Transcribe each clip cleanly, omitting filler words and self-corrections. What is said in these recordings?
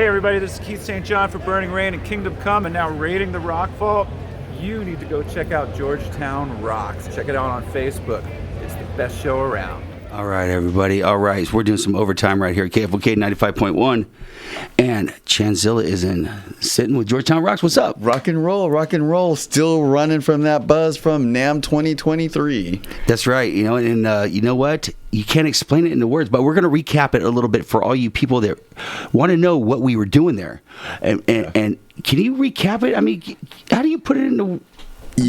Hey everybody, this is Keith St. John for Burning Rain and Kingdom Come, and now raiding the Rock Vault. You need to go check out Georgetown Rocks. Check it out on Facebook. It's the best show around. All right, everybody. All right, so we're doing some overtime right here at KFOK 95.1. And Chanzilla is sitting with Georgetown Rocks. What's up? Rock and roll. Still running from that buzz from NAMM 2023. That's right. You know, and you know what? You can't explain it into words, but we're going to recap it a little bit for all you people that want to know what we were doing there. And can you recap it? I mean, how do you put it into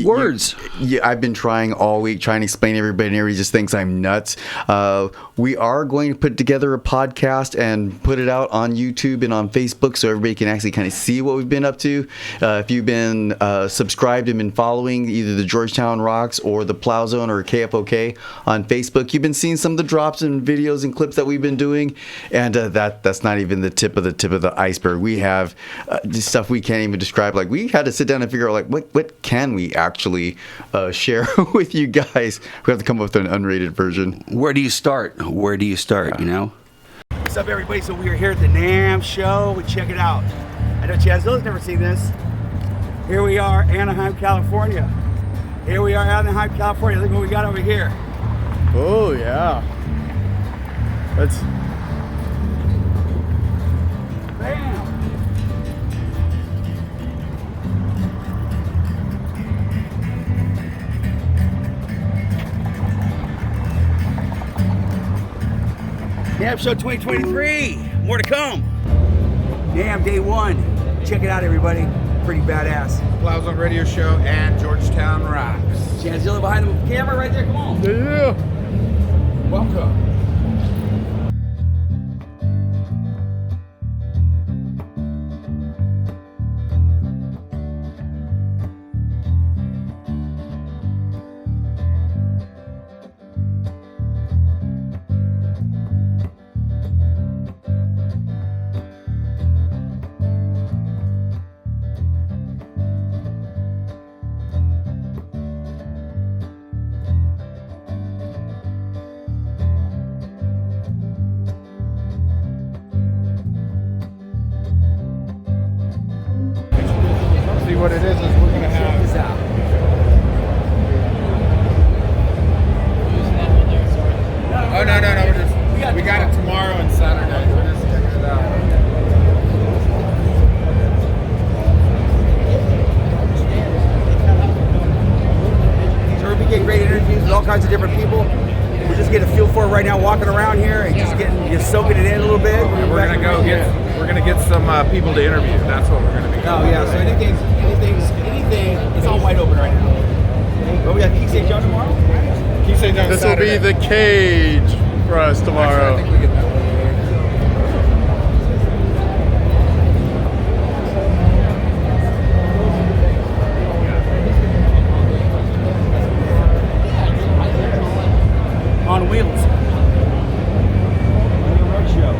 words? Yeah, I've been trying all week, trying to explain to everybody, and everybody just thinks I'm nuts. We are going to put together a podcast and put it out on YouTube and on Facebook so everybody can actually kind of see what we've been up to. If you've been subscribed and been following either the Georgetown Rocks or the Plowzone or KFOK on Facebook, you've been seeing some of the drops and videos and clips that we've been doing, and that's not even the tip of the iceberg. We have stuff we can't even describe. Like, we had to sit down and figure out, like, what can we actually share with you guys. We have to come up with an unrated version. Where do you start? You know? What's up, everybody? So we are here at the NAMM show. Check it out. I know Chanzilla's never seen this. Here we are, Anaheim, California. Look what we got over here. Oh, yeah. That's... Bam! NAMM Show 2023. More to come. NAMM Day 1. Check it out, everybody. Pretty badass. Plowzone Radio Show and Georgetown Rocks. Chanzilla behind the camera right there. Come on. Yeah. Welcome. What it is we're gonna have. Check this out. Oh no! We got it tomorrow and Saturday. We're just checking it out. So we're getting great interviews with all kinds of different people. We're just getting a feel for it right now, walking around here and just soaking it in a little bit. We're gonna get some people to interview. That's what we're gonna be doing. Oh yeah. So anything, it's all wide open right now. But we got Keith St. John tomorrow. This will be the cage for us tomorrow. Actually, I think we get that one. On wheels. Road show.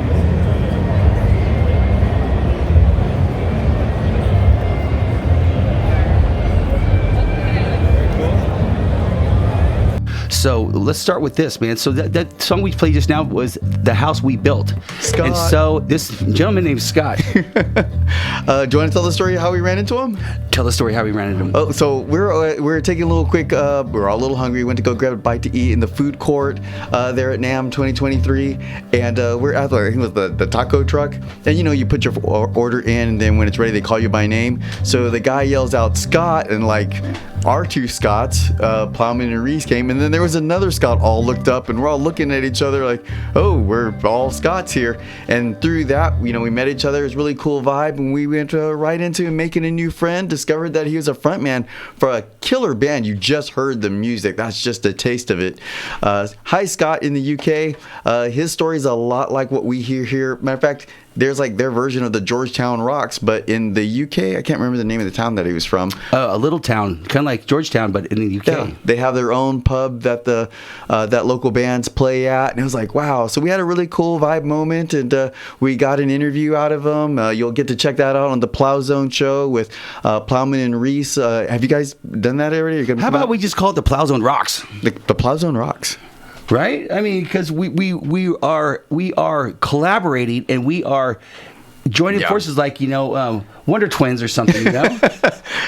So let's start with this, man. So that song we played just now was The House We Built. Scott. And so this gentleman named Scott. Do you want to tell the story how we ran into him? Tell the story how we ran into him. Oh, so we're taking a little quick. We're all a little hungry. Went to go grab a bite to eat in the food court there at NAMM 2023, and we're at I think it was the taco truck. And you put your order in, and then when it's ready, they call you by name. So the guy yells out Scott, and like our two Scots, Plowman and Reese came, and then there was another Scott. All looked up, and we're all looking at each other like, oh, we're all Scots here. And through that, we met each other. It was a really cool vibe, and we went right into making a new friend. Discovered that he was a frontman for a killer band. You just heard the music. That's just a taste of it. Hi, Scott in the UK. His story is a lot like what we hear here. Matter of fact, there's like their version of the Georgetown Rocks, but in the UK, I can't remember the name of the town that he was from. A little town, kind of like Georgetown, but in the UK. Yeah, they have their own pub that that local bands play at, and it was like, wow. So we had a really cool vibe moment, and we got an interview out of them. You'll get to check that out on the Plowzone Show with Plowman and Reese. Have you guys done that already? How about we just call it the Plowzone Rocks? The Plowzone Rocks. Right? I mean, because we are collaborating, and we are joining forces like, Wonder Twins or something,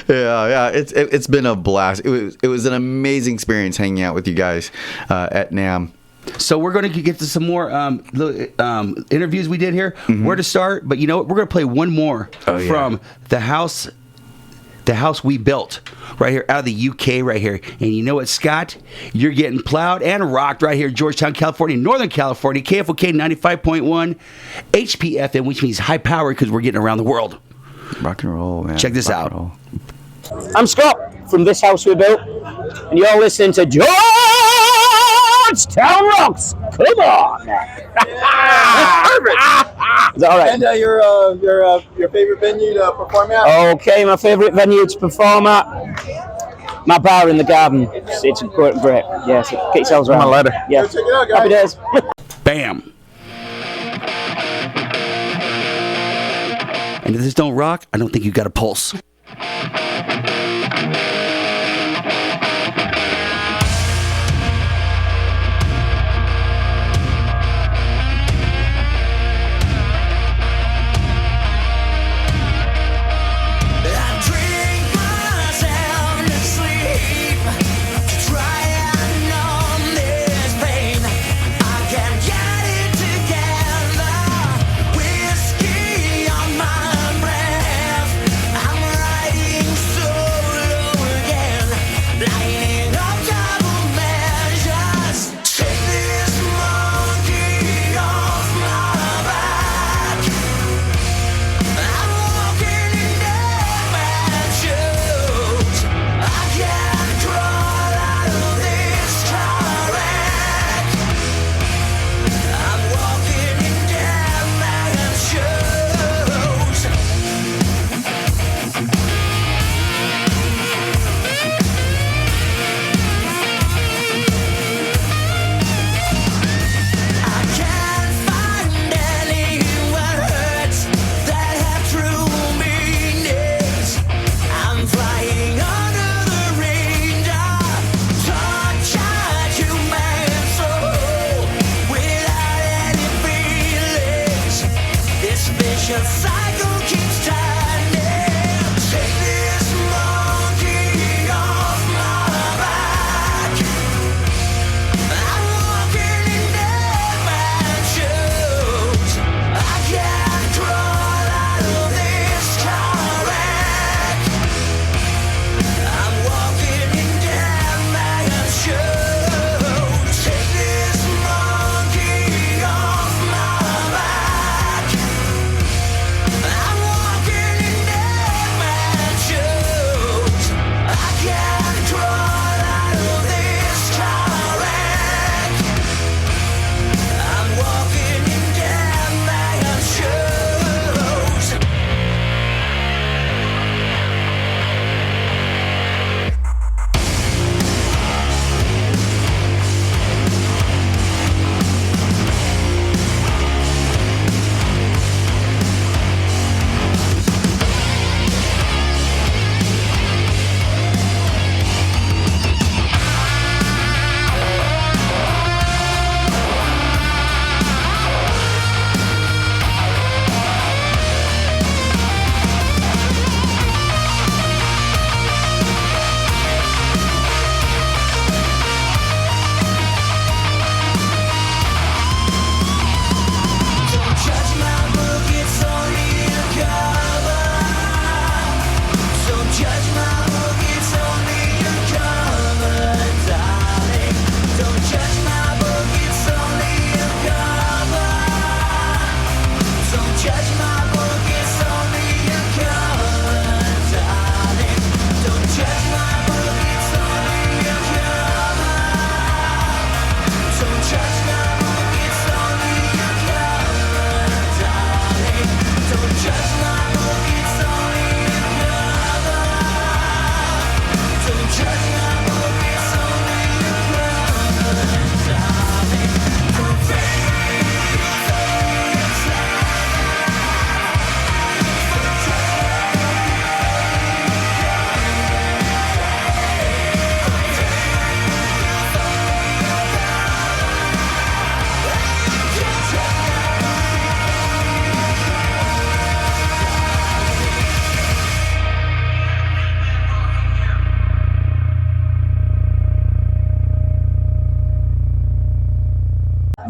Yeah, it's been a blast. It was an amazing experience hanging out with you guys at NAMM. So we're going to get to some more interviews we did here. Where to start? But you know what? We're going to play one more from the house we built right here out of the UK right here. And you know what, Scott? You're getting plowed and rocked right here in Georgetown, California, Northern California, KFOK 95.1 HPFM, which means high power because we're getting around the world. Rock and roll, man. Check this Rock out. and roll. I'm Scott from This House We Built, and you're listening to Georgetown Rocks. Come on. Is that all right? And your favorite venue to perform at? Okay, my favourite venue to perform at, my bar in the garden. It's great. Yes, get yourselves around. My ladder. Yeah. Check it out, guys. Happy days. Bam. And if this don't rock, I don't think you got a pulse.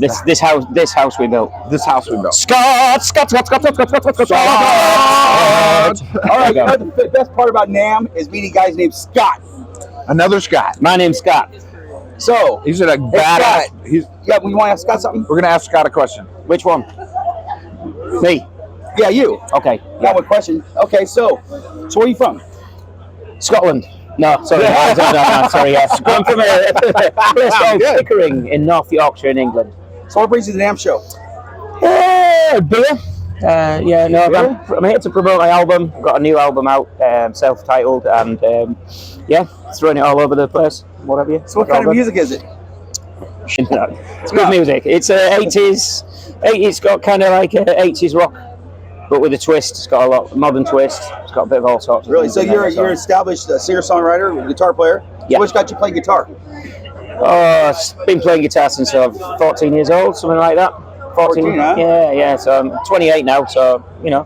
This house we built. This house we built. Scott. All right, you know the best part about NAMM is meeting guys named Scott. Another Scott. My name's Scott. So, He's a badass. yeah, we want to ask Scott something? We're gonna ask Scott a question. Which one? Me. Yeah, you. Okay. Yeah, what question? Okay, so where are you from? Scotland. No, sorry. No, sorry. Yes. I'm from a place called Pickering in North Yorkshire in England. So what brings you to the NAMM show? Beer. Yeah, no, I'm here to promote my album. I've got a new album out, self-titled, and yeah, throwing it all over the place. What have you? So what kind of music is it? It's good music. It's 80s. It's got kind of like 80s rock, but with a twist. It's got a lot of modern twist. It's got a bit of all sorts. Really? So you're established singer-songwriter, guitar player? Yeah. What's got you playing guitar? I've been playing guitar since I was 14 years old, something like that. 14, huh? Yeah. So I'm 28 now, so, you know.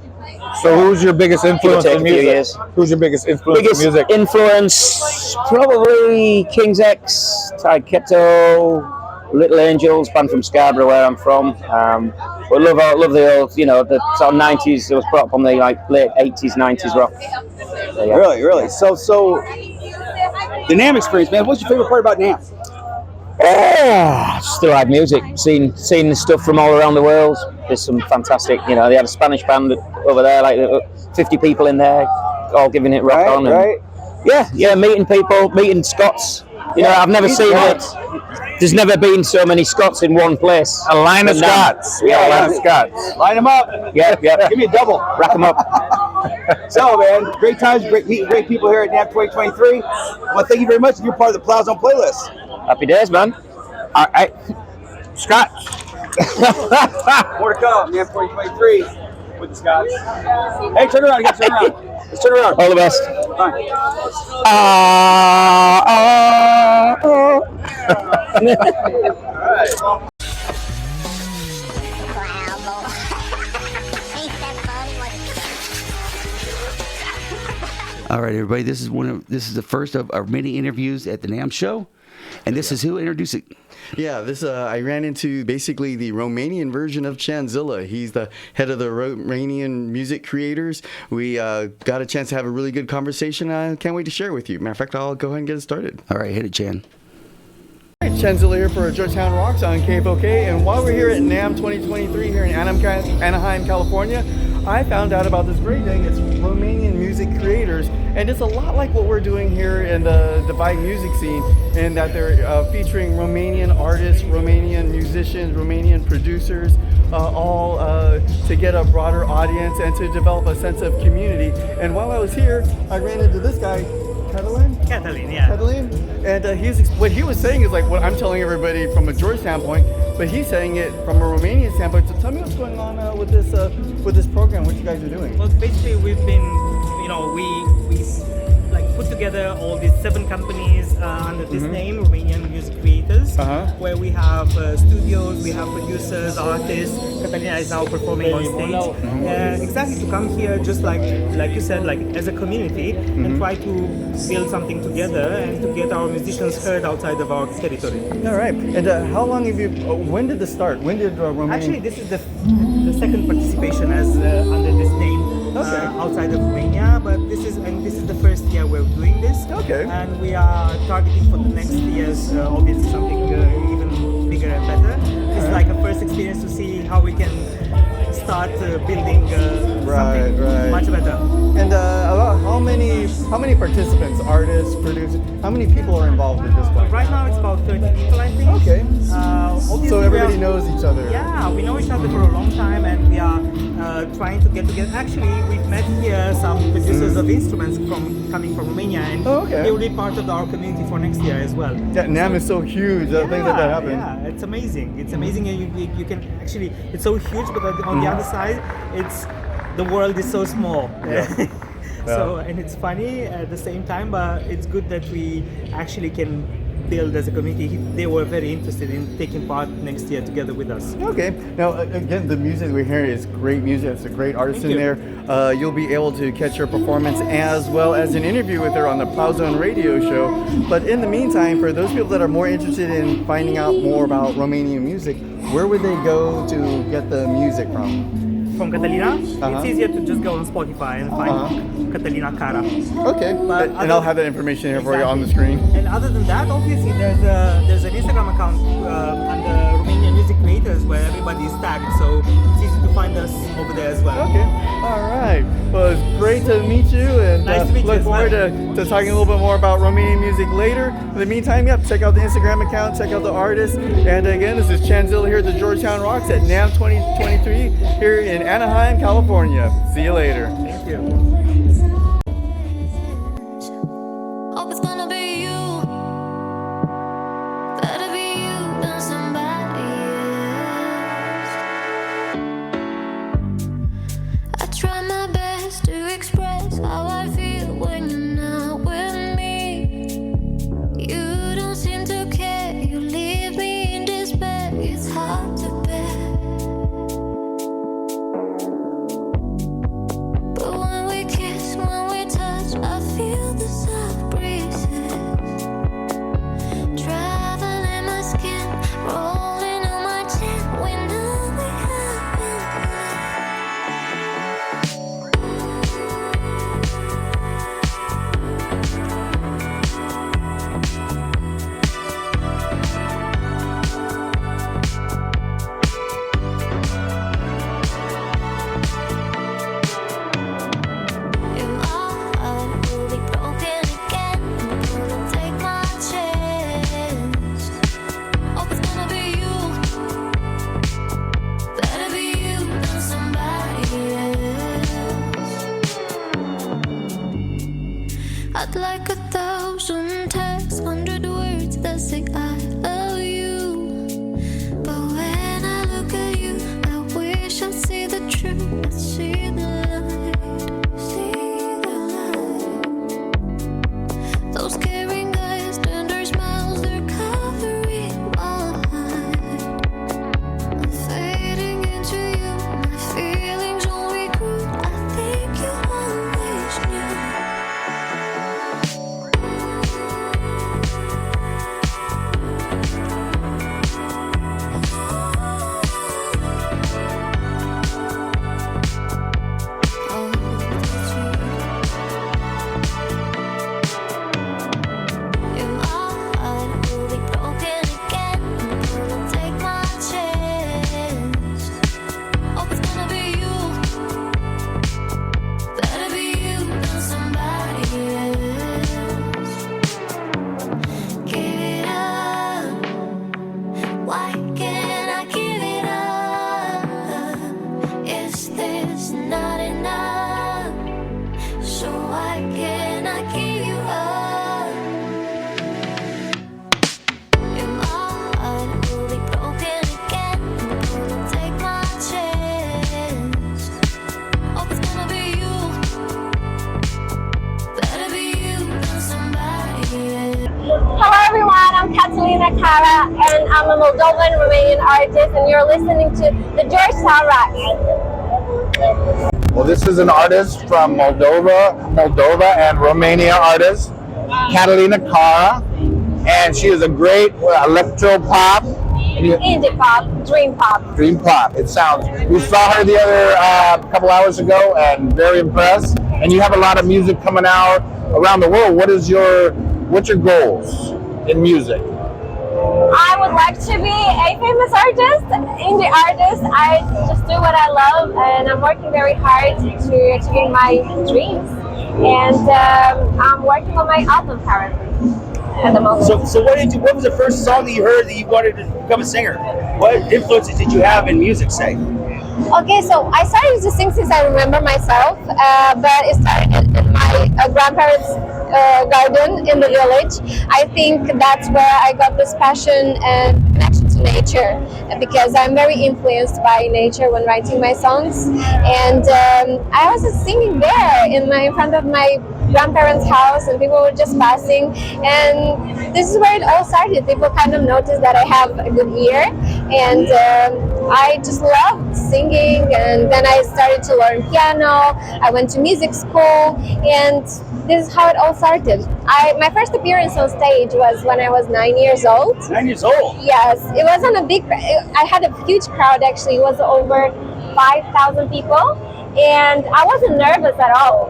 So who's your biggest influence take in a few music? years. Who's your biggest influence Biggest in music? influence, probably King's X, Taiketo, Little Angels, band from Scarborough, where I'm from. But love the old, you know, the sort of 90s. It was brought up on the like late 80s, 90s rock. So, yeah. Really? So the NAMM experience, man. What's your favorite part about NAMM? Just the live music. Seeing the stuff from all around the world. There's some fantastic, you know, they had a Spanish band over there, like 50 people in there, all giving it rock on. Right. Yeah, meeting people, meeting Scots. You know, I've never seen it. There's never been so many Scots in one place. A line of Scots. Yeah, a line of Scots. Line them up. Yeah. Give me a double. Rack them up. So, man, great times, meeting great people here at NAMM 2023. Well, thank you very much. You're part of the Plowzone playlist. Happy days, man. All right. Scott. More to come, NAMM 2023 with the Scots. Hey, turn around. You got to turn around. Let's turn around. All the best. All right. All right, everybody. This is the first of our many interviews at the NAMM show, and this is who introduced it. Yeah, I ran into basically the Romanian version of Chanzilla. He's the head of the Romanian Music Creators. We got a chance to have a really good conversation. I can't wait to share it with you. Matter of fact, I'll go ahead and get it started. All right, hit it, Chan. Chanzilla here for Georgetown Rocks on KFOK, and while we're here at NAMM 2023 here in Anaheim, California, I found out about this great thing. It's Romanian Music Creators, and it's a lot like what we're doing here in the Dubai music scene, in that they're featuring Romanian artists, Romanian musicians, Romanian producers, all to get a broader audience and to develop a sense of community. And while I was here, I ran into this guy, Catalin, and what he was saying is like what I'm telling everybody from a Georgetown point, but he's saying it from a Romanian standpoint. So tell me what's going on with this program, what you guys are doing. Well, basically we've been, you know, we like put together all these 7 companies under this name, Romanian Music Creators, where we have studios, we have producers, artists. Catalina is now performing on stage. Exactly, to come here just like you said, like as a community, and try to build something together and to get our musicians heard outside of our territory. All right. And how long have you? When did this start? When did Romania? Actually, this is the second participation as under this name outside of Romania, but this is the first year we're doing this. Okay. And we are targeting for the next years, obviously something even bigger and better. This is like a first experience to see how we can start building something much better. And about how many participants, artists, producers, how many people are involved at this point? Right now it's about 30 people, I think. Okay. So everybody knows each other. Yeah, we know each other for a long time, and we are trying to get together. Actually, we've met here some producers of instruments coming from Romania, and they will be part of our community for next year as well. Yeah, NAMM is so huge. Things like that happen. Yeah, it's amazing. It's amazing. You can actually, it's so huge, but on the other side, the world is so small. So, and it's funny at the same time, but it's good that we actually can build as a community, they were very interested in taking part next year together with us. Okay. Now, again, the music we're hearing is great music. It's a great artist in there. You'll be able to catch her performance as well as an interview with her on the Plowzone radio show. But in the meantime, for those people that are more interested in finding out more about Romanian music, where would they go to get the music from? From Catalina, it's easier to just go on Spotify and find Catalina Cara. Okay, and I'll have that information here for you on the screen. And other than that, obviously, there's an Instagram account under Romanian Music Creators where everybody is tagged, so it's easy to find us over there as well. Okay, all right. Well, it's great to meet you, and Nice to meet you look as forward well. to talking a little bit more about Romanian music later. In the meantime, check out the Instagram account, check out the artists. And again, this is Chanzilla here at the Georgetown Rocks at NAMM 2023 here in Anaheim, California. See you later. Thank you. Hope it's gonna be you. Better be you than somebody else. I try my best to express how I feel when you're not with me. You don't seem to care. You leave me in despair. It's hard to bear. But when we kiss, when we touch, I feel the soft breezes traveling in my skin, rolling on my chin. We know we haven't in my heart will be broken again. I'm gonna take my chance. Hope it's gonna be you. Better be you than somebody else. I'd like 1,000 texts, 100 words that say I love you. But when I look at you, I wish I'd see the truth. I'd see the light. See the light. Those caring eyes, tender smiles, they're covering my heart. I'm fading into you, my feelings only grew. I think you always knew. Oh, that's you. In my heart will be broken again. I'm gonna take my chance. Hope it's gonna be you. Better be you than somebody else. Give it up. Why can't I give it up? Is this not enough? So why can't I give you up? In my heart will be broken again. I'm gonna take my chance. Hope it's gonna be you. Better be you than somebody else. Hello everyone, I'm Catalina Cara and I'm a Moldovan Romanian artist and you're listening to the Georgetown Rocks. Well, this is an artist from Moldova and Romania artist, Catalina Cara, and she is a great electro pop, Indie pop, dream pop. dream pop. It sounds. We saw her the other couple hours ago, and very impressed. And you have a lot of music coming out around the world. What's your goals in music? I would like to be a famous artist, indie artist. I just do what I love and I'm working very hard to achieve my dreams. And I'm working on my album currently at the moment. So what was the first song that you heard that you wanted to become a singer? What influences did you have in music, say? Okay, so I started to sing since I remember myself, but it started in my grandparents' garden in the village. I think that's where I got this passion and connection to to nature because I'm very influenced by nature when writing my songs. And I was just singing there in front of my grandparents' house, and people were just passing. And this is where it all started. People kind of noticed that I have a good ear, and I just loved singing. And then I started to learn piano. I went to music school, and this is how it all started. My first appearance on stage was when I was 9 years old. 9 years old? Yes, it wasn't a big. I had a huge crowd actually. It was over 5,000 people. And I wasn't nervous at all.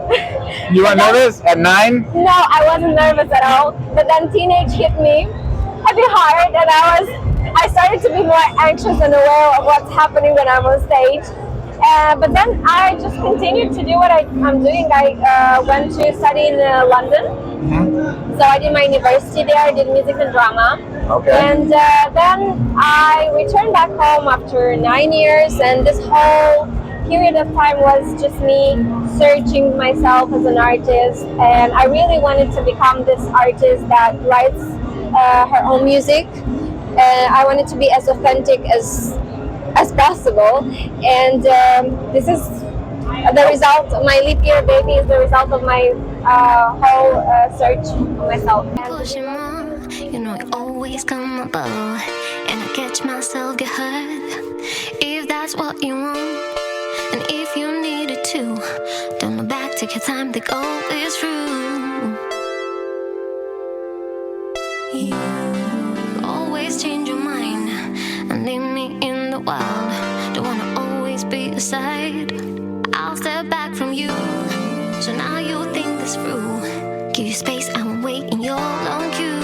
You weren't nervous at 9? No, I wasn't nervous at all. But then teenage hit me a bit hard, and I started to be more anxious and aware of what's happening when I'm on stage. But then I just continued to do what I'm doing. I went to study in London. So I did my university there. I did music and drama. Okay. And then I returned back home after 9 years, and this whole period of time was just me searching myself as an artist, and I really wanted to become this artist that writes her own music. I wanted to be as authentic as possible, and this is the result. My leap year baby is the result of my whole search of myself. Pushing more, you know you always come above, and I catch myself get hurt. If that's what you want, and if you need it too, don't look back, take your time, think all this through. You always change your mind and leave me in the wild. Don't wanna always be aside. I'll step back from you, so now you'll think this through. Give you space, I won't wait in your long queue.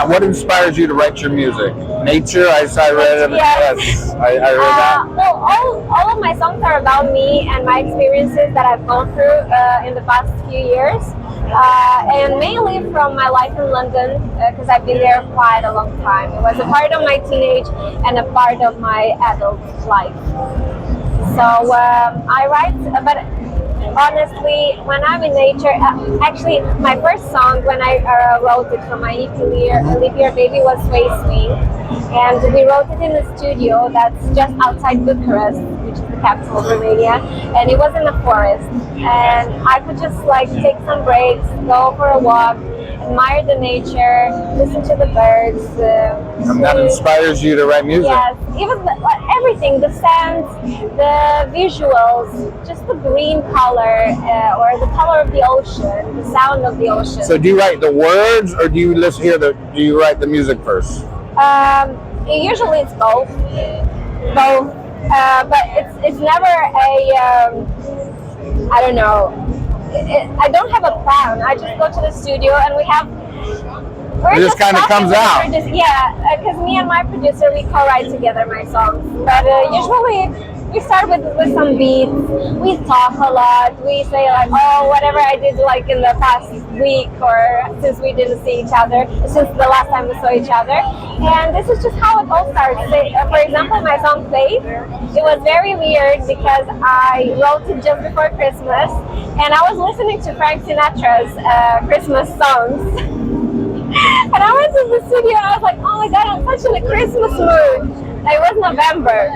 what inspires you to write your music? Nature, I read it. Yes, I heard that. Well, all of my songs are about me and my experiences that I've gone through in the past few years. And mainly from my life in London, because I've been there quite a long time. It was a part of my teenage and a part of my adult life. So I write, but honestly, when I'm in nature, actually my first song when I wrote it for my EP Leap Year Baby was Sway Swing. And we wrote it in a studio that's just outside Bucharest, which is the capital of Romania, and it was in a forest. And I could just like take some breaks, go for a walk, admire the nature, listen to the birds. And that inspires you to write music? Yes, even everything, the sounds, the visuals, just the green color or the color of the ocean, the sound of the ocean. So do you write the words or do you do you write the music first? Usually it's both, but it's never I don't know. I don't have a plan. I just go to the studio and it just kind of comes out. Because me and my producer, we co-write together my songs. But usually we start with some beats. We talk a lot. We say like, oh, whatever I did like in the past week or since we didn't see each other, since the last time we saw each other. And this is just how it all starts. For example, my song Faith, it was very weird because I wrote it just before Christmas and I was listening to Frank Sinatra's Christmas songs. And I went to the studio and I was like, oh my god, I'm such in a Christmas mood. It was November.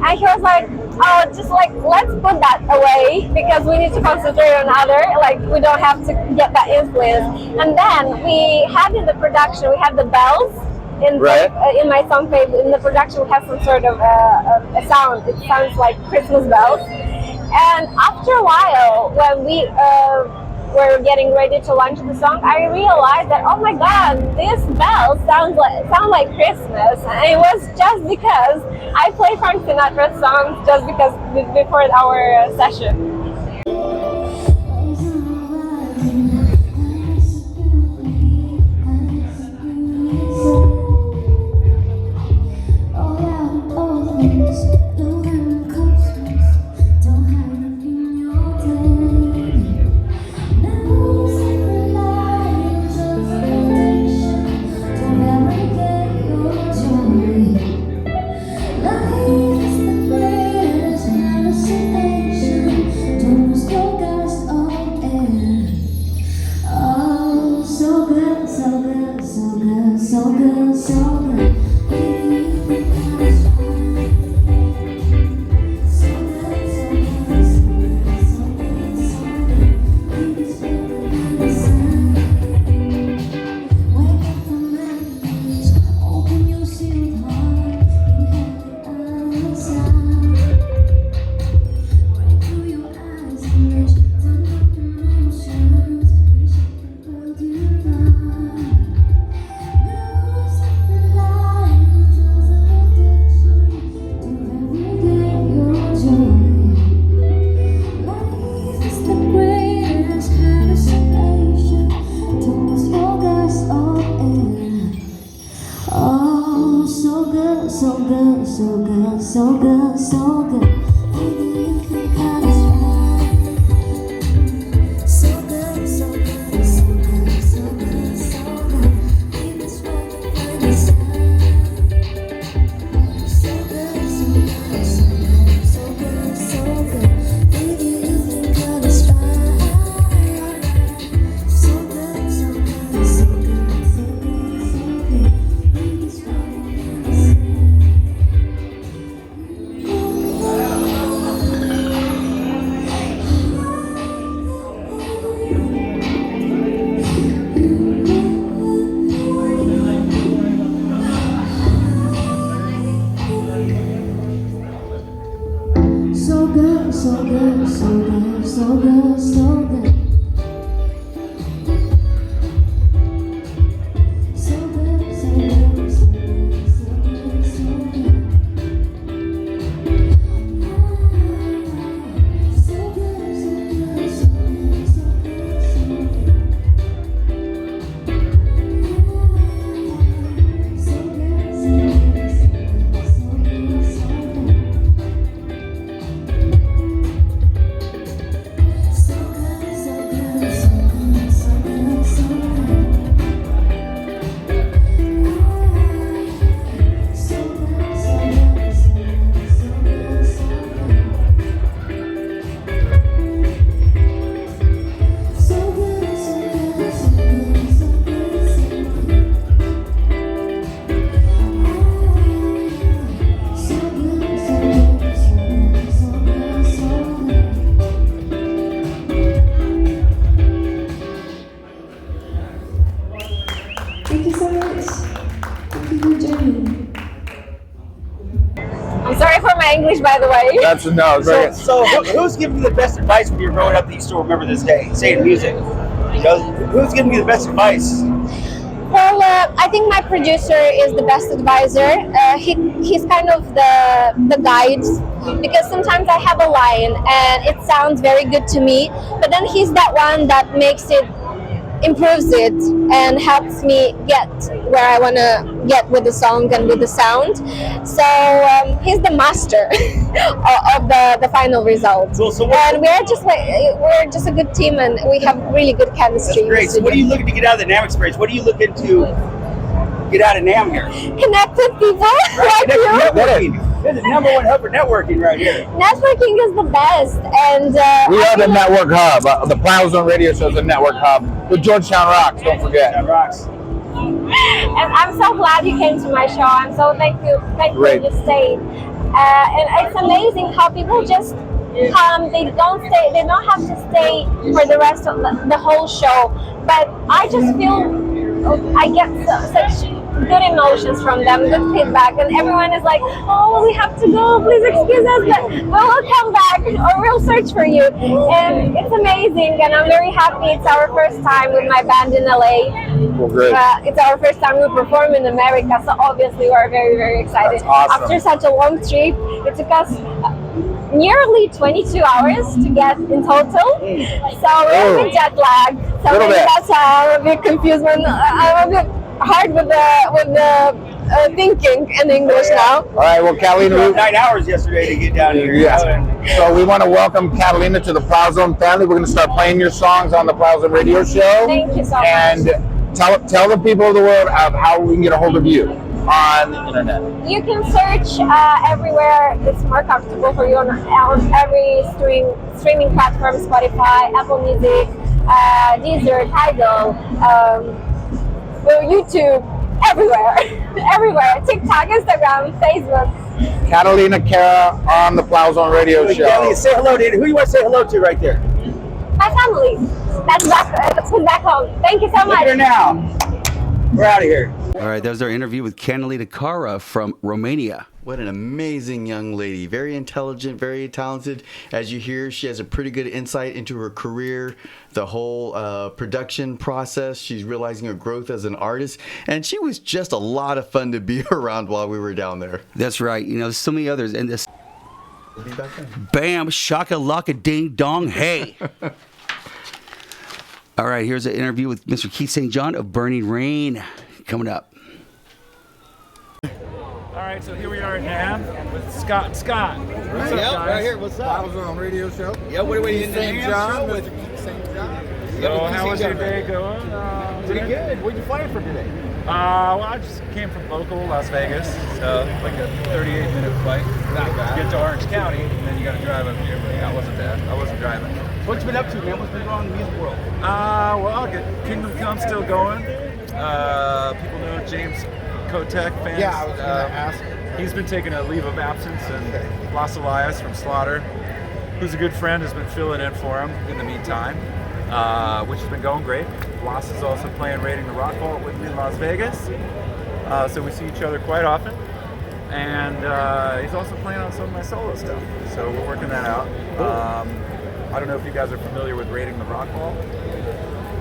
And he was like, oh, just like, let's put that away because we need to concentrate on other, like we don't have to get that influence. And then we had in the production, we have the bells in my song Faith. In the production we have some sort of a sound. It sounds like Christmas bells. And after a while, when we were getting ready to launch the song, I realized that, oh my god, this bell sound like Christmas. And it was just because I play Frank Sinatra songs just because before our session. my English, by the way. That's no. So who's giving you the best advice when you're growing up that you still remember this day? Say in music. You know, who's giving you the best advice? Well, I think my producer is the best advisor. He's kind of the guide, because sometimes I have a line and it sounds very good to me, but then he's that one that improves it and helps me get where I want to get with the song and with the sound. So he's the master of the final result. And we're just a good team, and we have really good chemistry. That's great. So what are you looking to get out of the NAMM experience? What are you looking to get out of NAMM here? Connect with people like you. Networking. This is number one hub for networking right here. Networking is the best, and we are the network hub. The Plowzone Radio Show is the network hub with Georgetown Rocks. Don't forget. Georgetown Rocks. And I'm so glad you came to my show. I'm so thankful you stayed. And it's amazing how people just come. They don't stay. They don't have to stay for the rest of the whole show. But I just feel I get such good emotions from them, good feedback, and everyone is like, oh, we have to go, please excuse us, but we'll come back or we'll search for you. And it's amazing, and I'm very happy. It's our first time with my band in LA. Well, great. It's our first time we perform in America, so obviously we're very, very excited. That's awesome. After such a long trip, it took us nearly 22 hours to get in total, so we're a bit jet lagged. So maybe that's why I'm a bit confused when I'm a bit hard with the thinking in English now. All right, well, Catalina, 9 hours yesterday to get down here. Yes. So we want to welcome Catalina to the Plowzone family. We're going to start playing your songs on the Plowzone Radio Show. Thank you so much. And tell the people of the world how we can get a hold of you on the internet. You can search everywhere it's more comfortable for you on every streaming platform: Spotify, Apple Music, Deezer, Tidal, YouTube, everywhere. TikTok, Instagram, Facebook. Catalina Cara on the Plowzone Radio Show. Kelly, say hello to who you want to say hello to right there. My family. That's back home. Thank you so much. Look at her now. We're out of here. All right, that was our interview with Catalina Cara from Romania. What an amazing young lady. Very intelligent, very talented. As you hear, she has a pretty good insight into her career, the whole production process. She's realizing her growth as an artist. And she was just a lot of fun to be around while we were down there. That's right. You know, there's so many others. And this, bam, shaka laka ding dong, hey. All right, here's an interview with Mr. Keith St. John of Burning Rain coming up. All right, so here we are at NAMM with Scott. What's up, guys? Right here. What's up? Plowzone Radio Show. Yeah, what are we in the St. NAMM John, show Mr. with? Keith St. John. So how was your day going? Pretty good. Where'd you fly from today? Well, I just came from local Las Vegas, so like a 38-minute flight. Not bad. Get to Orange County, and then you got to drive up here. But yeah, it wasn't bad. I wasn't driving. What you been up to, man? What's been going on in the music world? Well, Kingdom Come still going. People know James Kotek fans. Yeah, I was going to ask. He's been taking a leave of absence, and Los Elias from Slaughter, who's a good friend, has been filling in for him in the meantime, which has been going great. Los is also playing Raiding the Rock Vault with me in Las Vegas, so we see each other quite often. And he's also playing on some of my solo stuff, so we're working that out. I don't know if you guys are familiar with Raiding the Rock Vault.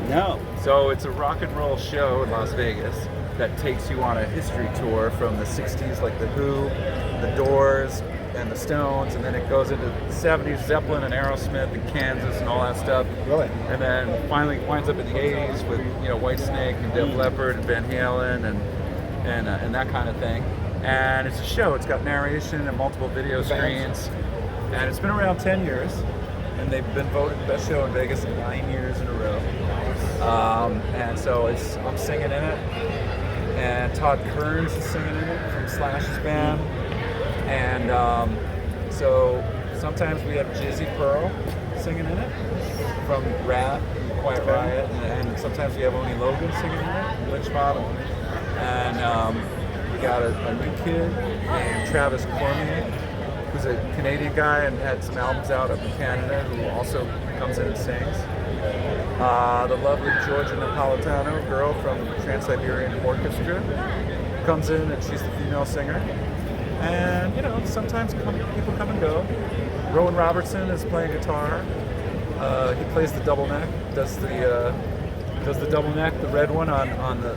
No. So it's a rock and roll show in Las Vegas that takes you on a history tour from the 60s, like The Who, The Doors, and the Stones, and then it goes into the 70s, Zeppelin and Aerosmith and Kansas and all that stuff. Really? And then finally winds up in the 80s with Whitesnake and Def Leppard and Van Halen and that kind of thing. And it's a show. It's got narration and multiple video screens, and it's been around 10 years. And they've been voted best show in Vegas 9 years in a row. And so I'm singing in it, and Todd Kearns is singing in it from Slash's band. And so sometimes we have Jizzy Pearl singing in it from Rat, Quiet Riot, and sometimes we have Oni Logan singing in it, Lynch Mob. And we got a new kid named Travis Cormier, who's a Canadian guy and had some albums out up in Canada, who also comes in and sings. The lovely Georgia Napolitano girl from Trans-Siberian Orchestra comes in, and she's the female singer. And sometimes people come and go. Rowan Robertson is playing guitar. He plays the double neck. Does the double neck, the red one on the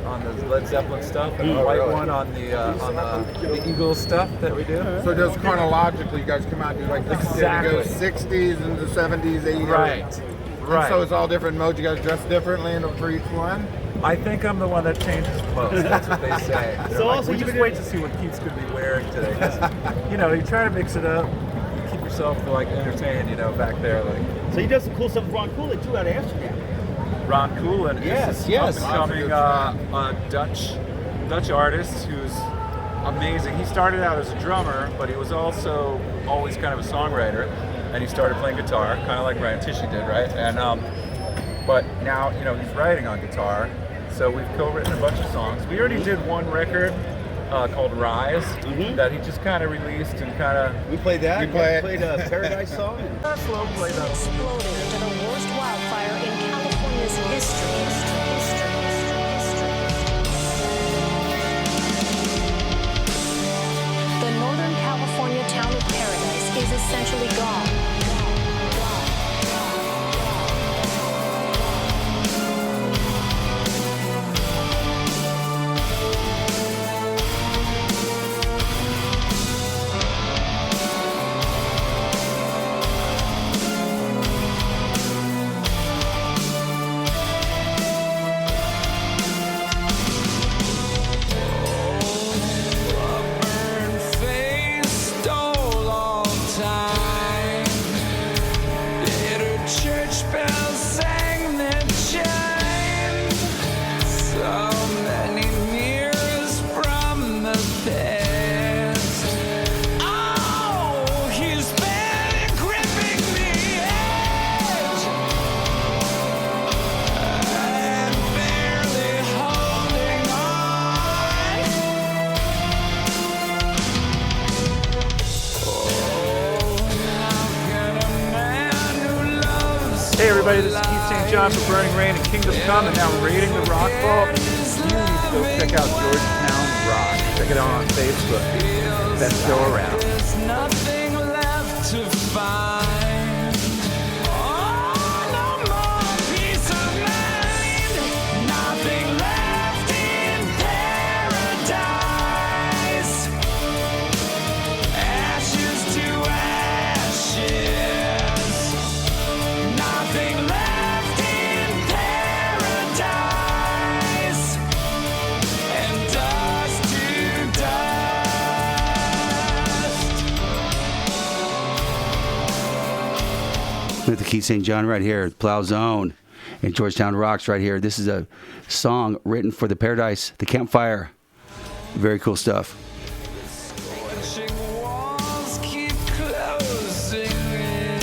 Led Zeppelin stuff, and the white one on the Eagles stuff that we do. So does chronologically, you guys come out and do like this? Exactly. It goes 60s into 70s, 80s. Right. And so it's all different modes. You guys dress differently for each one. I think I'm the one that changes most. That's what they say. So also, we just wait to see what Keith's going to be wearing today. 'Cause, you try to mix it up. You keep yourself entertained. Back there. So you did some cool stuff with Ron Coolen too out of Amsterdam. Ron Coolen is this up-and-coming Dutch artist who's amazing. He started out as a drummer, but he was also always kind of a songwriter, and he started playing guitar, kind of like Ryan Tishy did, right? And but now he's writing on guitar, so we've co-written a bunch of songs. We already did one record called Rise that he just kind of released and kind of. We played that. We played a Paradise song. Slow play that. Exploded into the worst wildfire in California's history. The Northern California town of Paradise is essentially gone. Hey everybody, this is Keith St. John for Burning Rain and Kingdom Come, and now raiding the Rock Vault. You need to go check out Georgetown Rocks. Check it out on Facebook. Best go around. There's nothing left to find. Oh, no more peace of mind. Nothing left in paradise. Ashes to ashes. Nothing left in paradise, and dust to dust. With the Keith St. John right here, Plowzone and Georgetown Rocks right here. This is a song written for the Paradise, the Campfire. Very cool stuff. Scorching walls keep closing in.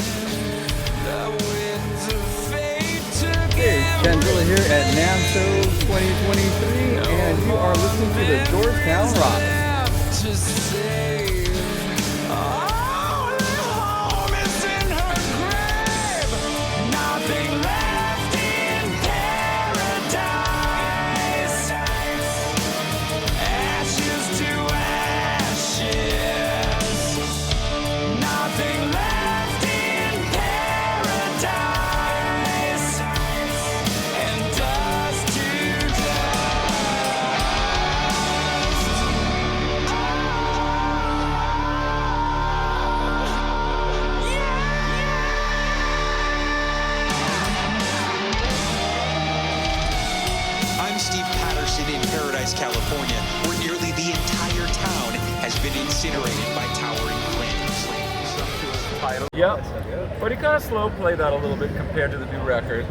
The winds of fate Hey, Chanzilla here at NAMM Show 2023, and you are listening to the Georgetown Rocks. to save. All the home is in her grave. Nothing left in paradise. Ashes to ashes. Nothing left in paradise. And dust to I'm Steve Patterson in Paradise, California, where nearly the entire town has been incinerated by towering flames. Title. Yep. But he kind of slow played that a little bit compared to the new record.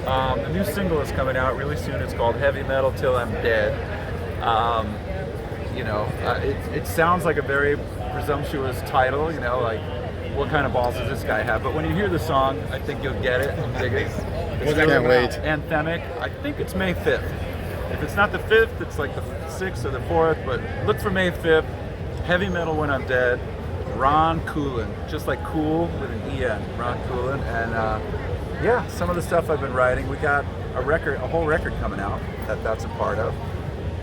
The new single is coming out really soon. It's called Heavy Metal Till I'm Dead. It sounds like a very presumptuous title, like what kind of balls does this guy have? But when you hear the song, I think you'll get it and dig it. It's Can't wait. anthemic. I think it's May 5th. If it's not the 5th, it's like the 6th or the 4th, but look for May 5th. Heavy Metal When I'm Dead. Ron Coolen, just like cool with an E-N, Ron Coolen. And some of the stuff I've been writing, we got a whole record coming out that's a part of.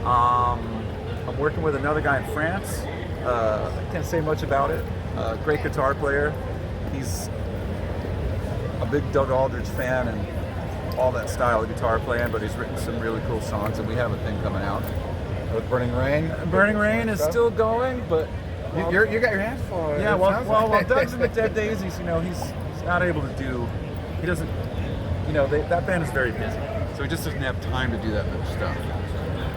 I'm working with another guy in France I can't say much about it. Great guitar player. He's a big Doug Aldrich fan and all that style of guitar playing, but he's written some really cool songs, and we have a thing coming out. With Burning Rain? Burning Rain is still going, but... You got your hands full. Yeah, while Doug's in the Dead Daisies, you know, he's not able to do... He doesn't... You know, that band is very busy, so he just doesn't have time to do that much stuff.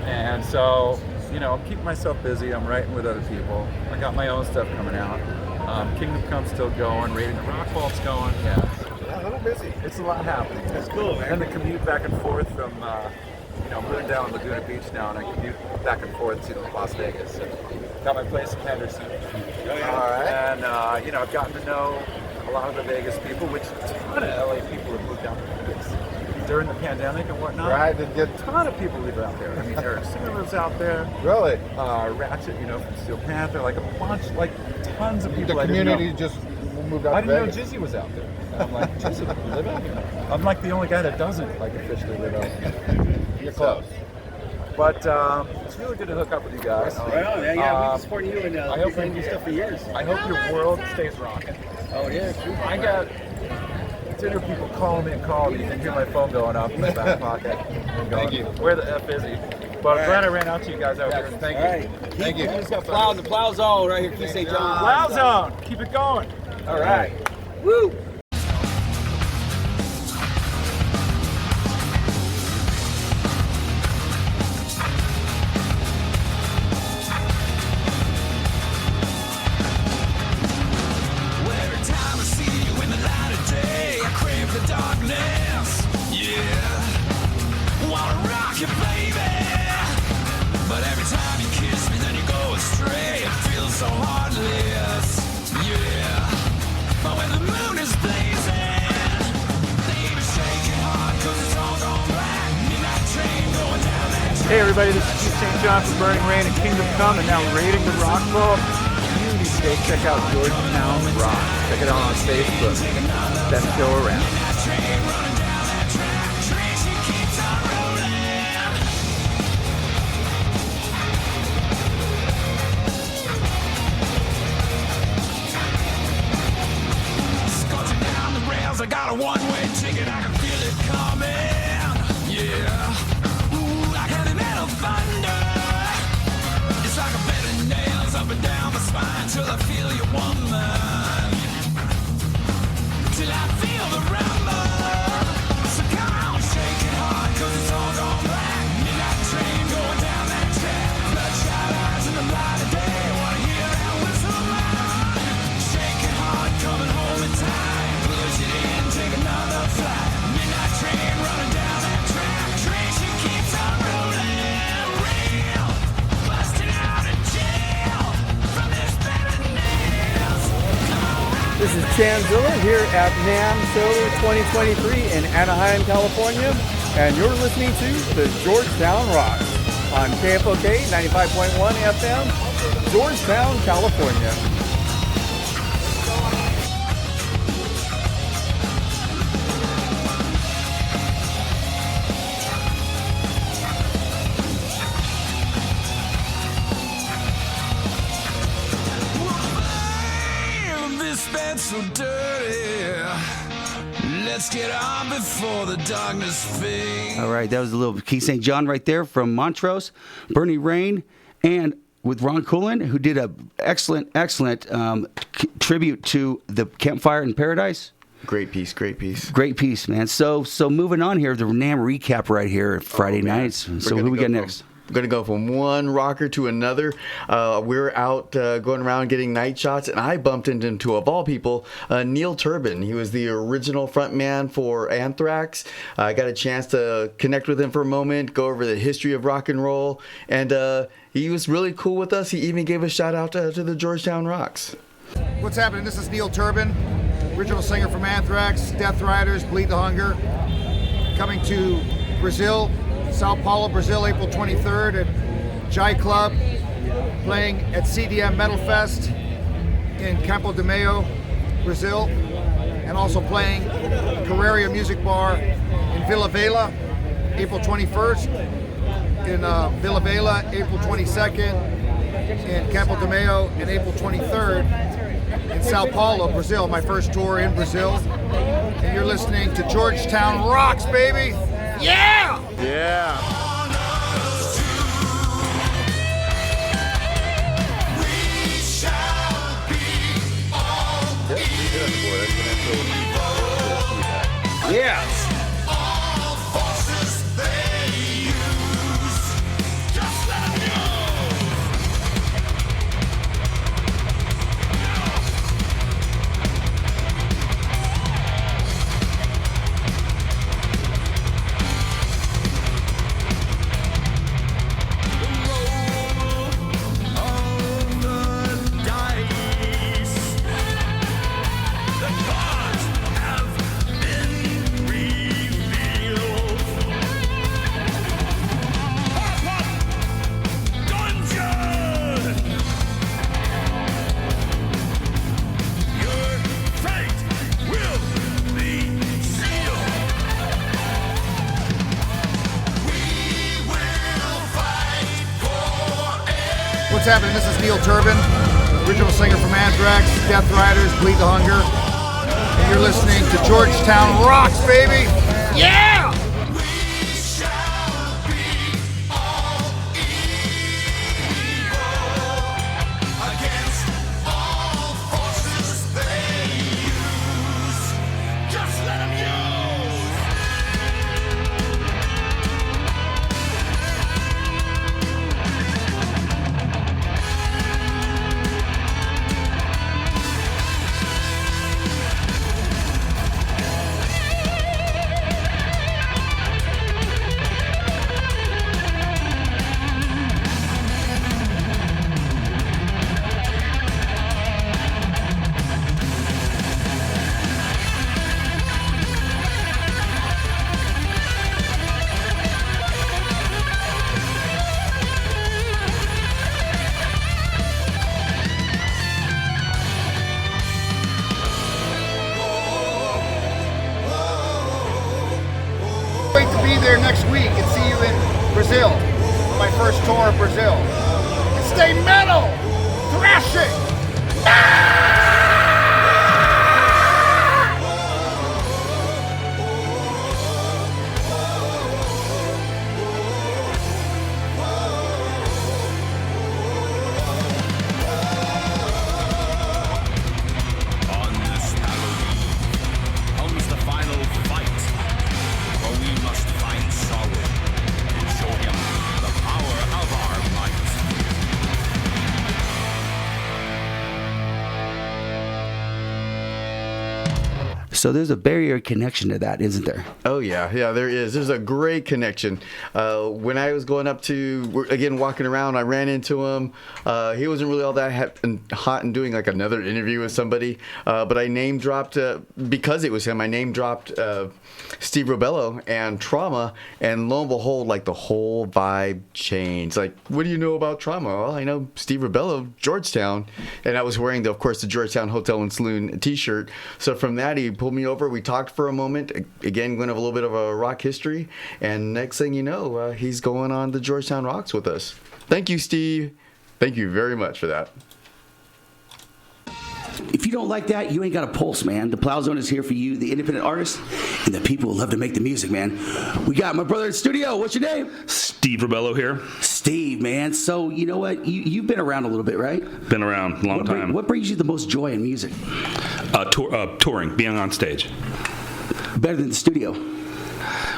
And so, you know, I'm keeping myself busy. I'm writing with other people. I got my own stuff coming out. Kingdom Come's still going. Raiding the Rock Vault's going. Yeah. A little busy. It's a lot happening. That's cool, man. And the commute back and forth from, you know, I'm living down in Laguna Beach now, and I commute back and forth to Las Vegas. And got my place in Henderson. Oh, yeah. All right. And, you know, I've gotten to know a lot of the Vegas people, which a ton of LA people have moved down to Vegas during the pandemic and whatnot. Right. A ton of people live out there. I mean, Eric Singer lives out there. Really? Ratchet, you know, from Steel Panther, like a bunch, like tons of people. The community just moved out I to didn't Vegas. know Jizzy was out there. And I'm like, Jizzy, you live out here? I'm like the only guy that doesn't like officially live out here. You're close. But it's really good to hook up with you guys. Right on, man. Yeah, we've been supporting you and I hope playing your stuff for years. I hope your world stays rocking. Oh, yeah, true. I got dinner people calling me. You can hear my phone going off in my back pocket. And going, Thank you. Where the F is he? But I'm glad I ran out to you guys out here. Thank you. Thank you. We just got Plow in the Plowzone right here, Keith St. John. Plowzone, keep it going. All right. Woo! Every time I see you in the light of day, I crave the darkness. Yeah, wanna rock you, baby. But every time you kiss me, then you go astray. It feels so heartless. Yeah, but when the moon is blazing, they even shake it hard 'cause it's all gone black. Midnight train going down that track. Hey everybody, this is Keith St. John from Burning Rain and Kingdom Come, and now Raiding the Rock Vault. Community State, check out Georgetown Rocks. Check it out on Facebook. Best show around. Scorching down the rails, I got a one-way ticket, I can feel it coming. Yeah, ooh, like heavy metal thunder. It's like a bed of nails up and down my spine till I feel your woman. Till I feel the rumble. So come on, shake it hard, 'cause it's all gone black. Midnight train going down that track. Bloodshot eyes in the light of day. Wanna hear that whistle loud. Shake it hard, coming home in time. Push it in, take another flight. Midnight train running down that track. Train she keeps on rolling. Real, busted out of jail from this bed of nails. Come on. This is Chanzilla here at NAMM Show 2023 in Anaheim, California, and you're listening to the Georgetown Rocks on KFOK 95.1 FM, Georgetown, California. This bed's so dirty. Let's get on before the darkness fades. All right, that was a little Keith St. John right there from Montrose, Burning Rain, and with Ron Coolen, who did a excellent tribute to the Campfire in Paradise. Great piece, great piece. Great piece, man. So moving on here, the NAMM recap right here, Friday nights. So who we got next? We're going to go from one rocker to another. We're out going around getting night shots, and I bumped into, of all people, Neil Turbin. He was the original frontman for Anthrax. I got a chance to connect with him for a moment, go over the history of rock and roll, and he was really cool with us. He even gave a shout out to the Georgetown Rocks. What's happening? This is Neil Turbin, original singer from Anthrax, Death Riders, Bleed the Hunger, coming to Brazil, Sao Paulo, Brazil, April 23rd at Jai Club, playing at CDM Metal Fest in Campo de Mayo, Brazil, and also playing Carreira Music Bar in Vila Velha, April 21st, in Vila Velha, April 22nd, in Campo de Mayo in April 23rd in Sao Paulo, Brazil, my first tour in Brazil. And you're listening to Georgetown Rocks, baby! Yeah! Yeah. Yes. What's happening? This is Neil Turbin, original singer from Anthrax, Death Riders, Bleed the Hunger. And you're listening to Georgetown Rocks, baby! Yeah! Wait to be there next week and see you in Brazil, my first tour of Brazil. And stay metal, thrashing. On this Halloween comes the final fight, for we must find Sorrow and show him the power of our might. So there's a barrier connection to that, isn't there? Oh yeah, there is. There's a great connection. When I was going up to, again, walking around, I ran into him. He wasn't really all that hot and doing like another interview with somebody. But I name dropped, because it was him, I name dropped Steve Robello and Trauma, and lo and behold, like the whole vibe changed. Like, what do you know about Trauma? Well, I know Steve Robello, Georgetown, and I was wearing, of course, the Georgetown Hotel and Saloon t-shirt. So from that, he pulled me over. We talked for a moment. Again, going to have a little bit of a rock history, and next thing you know, he's going on the Georgetown Rocks with us. Thank you, Steve. Thank you very much for that. If you don't like that, you ain't got a pulse, man. The Plowzone is here for you, the independent artists, and the people who love to make the music, man. We got my brother in the studio. What's your name? Steve Robello here. Steve, man. So, you know what? You've been around a little bit, right? Been around a long time. What brings you the most joy in music? Touring, being on stage. Better than the studio.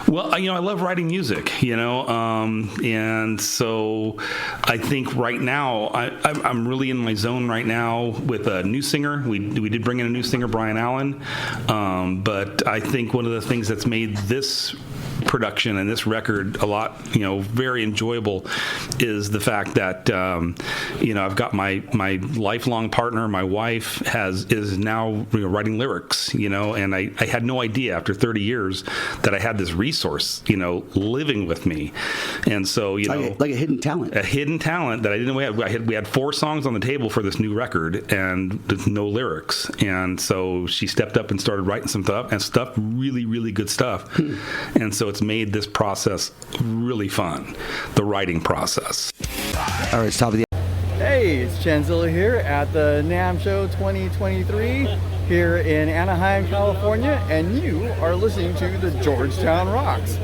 Well, I love writing music, and so I think right now I'm really in my zone right now with a new singer. We did bring in a new singer, Brian Allen, but I think one of the things that's made this production and this record a lot, very enjoyable is the fact that, I've got my lifelong partner, my wife is now writing lyrics, and I had no idea after 30 years that I had this resource, living with me. And so, like a hidden talent. A hidden talent that I didn't know we had. We had 4 songs on the table for this new record and no lyrics. And so she stepped up and started writing some stuff, really, really good stuff. And so it's made this process really fun, the writing process. All right, it's top of the. Hey, Chanzilla here at the NAMM Show 2023 here in Anaheim, California, and you are listening to the Georgetown Rocks.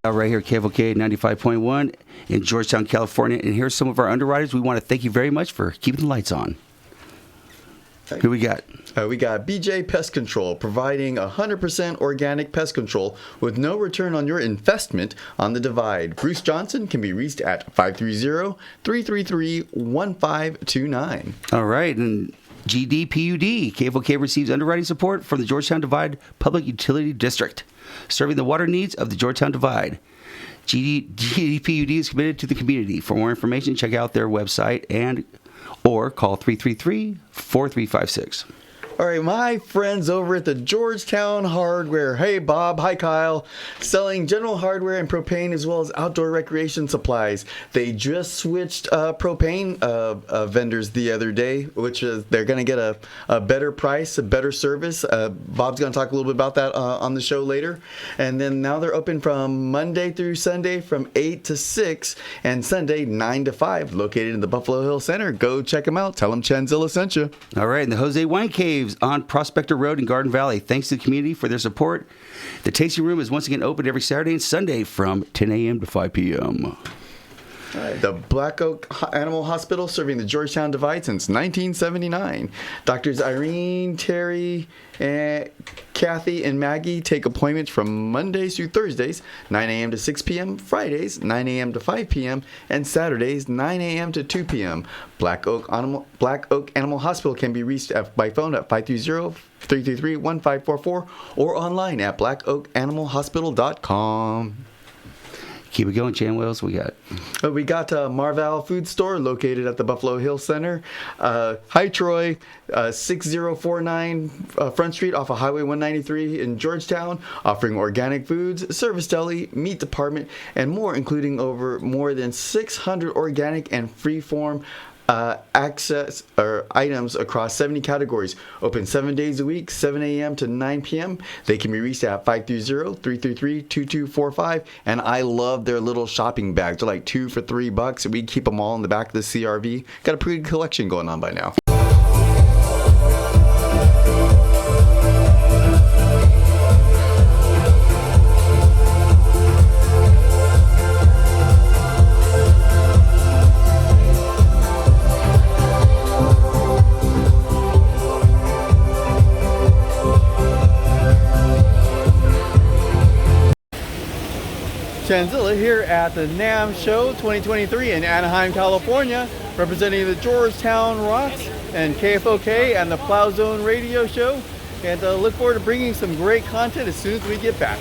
Right here at KFOK 95.1 in Georgetown, California. And here's some of our underwriters. We want to thank you very much for keeping the lights on. Who we got? We got BJ Pest Control, providing 100% organic pest control with no return on your investment on the Divide. Bruce Johnson can be reached at 530-333-1529. All right. And GDPUD, KFOK receives underwriting support from the Georgetown Divide Public Utility District, serving the water needs of the Georgetown Divide. GDPUD is committed to the community. For more information, check out their website or call 333-4356. All right, my friends over at the Georgetown Hardware. Hey, Bob. Hi, Kyle. Selling general hardware and propane as well as outdoor recreation supplies. They just switched propane vendors the other day, which is they're going to get a better price, a better service. Bob's going to talk a little bit about that on the show later. And then now they're open from Monday through Sunday from 8 to 6 and Sunday 9 to 5, located in the Buffalo Hill Center. Go check them out. Tell them Chanzilla sent you. All right, and the Jose Wine Caves on Prospector Road in Garden Valley. Thanks to the community for their support. The tasting room is once again open every Saturday and Sunday from 10 a.m. to 5 p.m. All right, the Black Oak Animal Hospital, serving the Georgetown Divide since 1979. Doctors Irene, Terry, Kathy, and Maggie take appointments from Mondays through Thursdays, 9 a.m. to 6 p.m., Fridays, 9 a.m. to 5 p.m., and Saturdays, 9 a.m. to 2 p.m. Black Oak Animal Hospital can be reached by phone at 530-333-1544 or online at blackoakanimalhospital.com. Keep it going, Chan. What else we got? We got Marval Food Store, located at the Buffalo Hill Center. Hi, Troy. 6049 Front Street off of Highway 193 in Georgetown, offering organic foods, service deli, meat department, and more, including over more than 600 organic and free-form access or items across 70 categories. Open 7 days a week, 7 a.m. to 9 p.m. They can be reached at 530-333-2245. And I love their little shopping bags. They're like $2 for $3. We keep them all in the back of the CRV. Got a pretty good collection going on by now. Chanzilla here at the NAMM Show 2023 in Anaheim, California, representing the Georgetown Rocks and KFOK and the Plowzone Radio Show. And look forward to bringing some great content as soon as we get back.